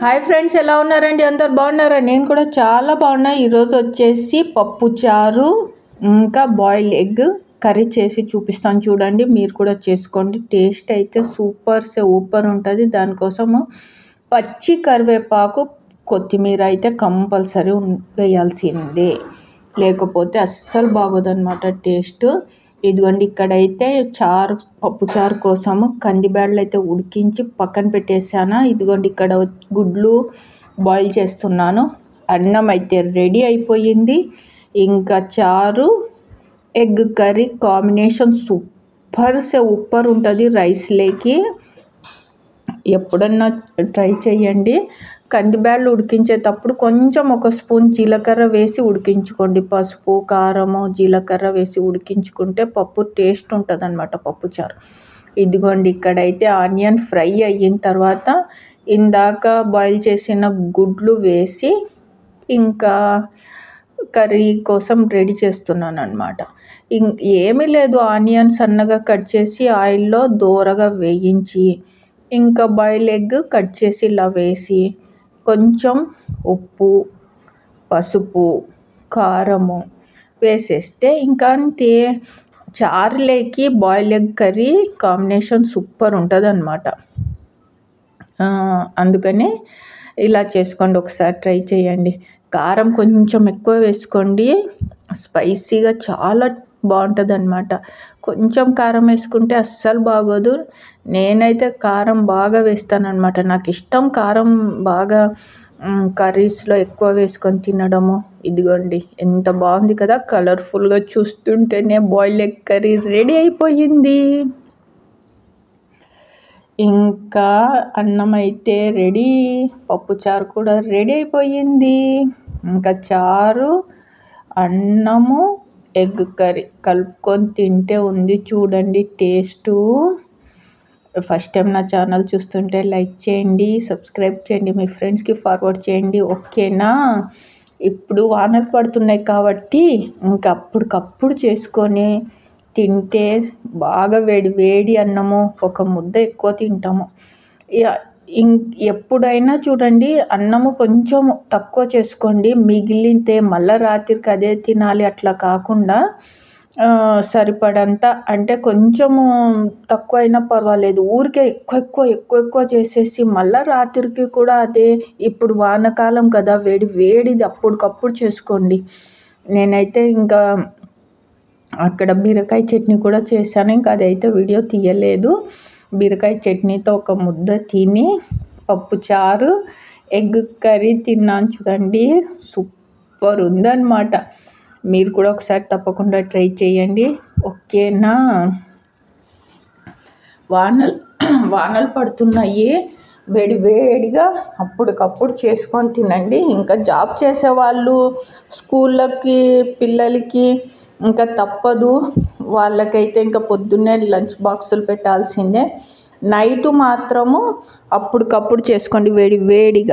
Hi friends, ఎలా ఉన్నారండి? అందరు బాగున్నారా? నేను కూడా చాలా బాగున్నా. ఈరోజు వచ్చేసి పప్పు చారు ఇంకా బాయిల్డ్ ఎగ్ కర్రీ చేసి చూపిస్తాను, చూడండి. మీరు కూడా చేసుకోండి. టేస్ట్ అయితే సూపర్ ఉంటుంది. దానికోసము పచ్చి కరివేపాకు, కొత్తిమీర అయితే కంపల్సరీ వేయాల్సిందే, లేకపోతే అస్సలు బాగోదన్నమాట టేస్ట్. ఇదిగోండి, ఇక్కడైతే పప్పు చారు కోసము కందిబ్యాళ్ళు అయితే ఉడికించి పక్కన పెట్టేసాను. ఇదిగోండి, ఇక్కడ గుడ్లు బాయిల్ చేస్తున్నాను. అన్నం అయితే రెడీ అయిపోయింది. ఇంకా చారు ఎగ్ కర్రీ కాంబినేషన్ సూపర్ ఉంటుంది రైస్లోకి. ఎప్పుడన్నా ట్రై చేయండి. కందిబ్యాళ్ళు ఉడికించేటప్పుడు కొంచెం ఒక స్పూన్ జీలకర్ర వేసి ఉడికించుకోండి. పసుపు, కారము, జీలకర్ర వేసి ఉడికించుకుంటే పప్పు టేస్ట్ ఉంటుంది అన్నమాట, పప్పు చారు. ఇదిగోండి, ఇక్కడైతే ఆనియన్ ఫ్రై అయిన తర్వాత ఇందాక బాయిల్ చేసిన గుడ్లు వేసి ఇంకా కర్రీ కోసం రెడీ చేస్తున్నాను అన్నమాట. ఏమీ లేదు, ఆనియన్ సన్నగా కట్ చేసి ఆయిల్లో దోరగా వేయించి ఇంకా బాయిల్ ఎగ్ కట్ చేసి ఇలా వేసి కొంచెం ఉప్పు, పసుపు, కారము వేసేస్తే ఇంకా అంతే. చారులోకి boil egg curry combination super ఉంటుంది అన్నమాట. అందుకని ఇలా చేసుకోండి, ఒకసారి ట్రై చేయండి. కారం కొంచెం ఎక్కువ వేసుకోండి, స్పైసీగా చాలా బాగుంటుంది అన్నమాట. కొంచెం కారం వేసుకుంటే అస్సలు బాగోదు. నేనైతే కారం బాగా వేస్తాను అన్నమాట. నాకు ఇష్టం కారం బాగా కర్రీస్లో ఎక్కువ వేసుకొని తినడము. ఇదిగోండి, ఎంత బాగుంది కదా, కలర్ఫుల్గా. చూస్తుంటేనే బాయిల్డ్ ఎగ్ కర్రీ రెడీ అయిపోయింది. ఇంకా అన్నం అయితే రెడీ, పప్పుచారు కూడా రెడీ అయిపోయింది. ఇంకా చారు, అన్నము, ఎగ్ కర్రీ కలుపుకొని తింటే ఉంది చూడండి టేస్టు. ఫస్ట్ టైం నా ఛానల్ చూస్తుంటే లైక్ చేయండి, సబ్స్క్రైబ్ చేయండి, మీ ఫ్రెండ్స్కి ఫార్వర్డ్ చేయండి, ఓకేనా? ఇప్పుడు వానలు పడుతున్నాయి కాబట్టి ఇంకా అప్పటికప్పుడు చేసుకొని తింటే బాగా వేడి అన్నము ఒక ముద్ద ఎక్కువ తింటాము. ఎప్పుడైనా చూడండి, అన్నము కొంచెం తక్కువ చేసుకోండి. మిగిలితే మళ్ళీ రాత్రికి అదే తినాలి అట్లా కాకుండా సరిపడంత, అంటే కొంచెము తక్కువ అయినా పర్వాలేదు, ఊరికే ఎక్కువ చేసేసి మళ్ళీ రాత్రికి కూడా అదే. ఇప్పుడు వానకాలం కదా, వేడిది అప్పటికప్పుడు చేసుకోండి. నేనైతే ఇంకా అక్కడ బీరకాయ చట్నీ కూడా చేశాను, ఇంకా అదైతే వీడియో తీయలేదు. బీరకాయ చట్నీతో ఒక ముద్ద తిని పప్పు చారు ఎగ్ కర్రీ తిన్నాను చూడండి, సూపర్ ఉందన్నమాట. మీరు కూడా ఒకసారి తప్పకుండా ట్రై చేయండి, ఓకేనా? వానలు పడుతున్నాయి, వేడిగా అప్పటికప్పుడు చేసుకొని తినండి. ఇంకా జాబ్ చేసేవాళ్ళు, స్కూళ్ళకి పిల్లలకి ఇంకా తప్పదు, వాళ్ళకైతే ఇంకా పొద్దున్నే లంచ్ బాక్సులు పెట్టాల్సిందే. నైటు మాత్రము అప్పటికప్పుడు చేసుకోండి వేడిగా.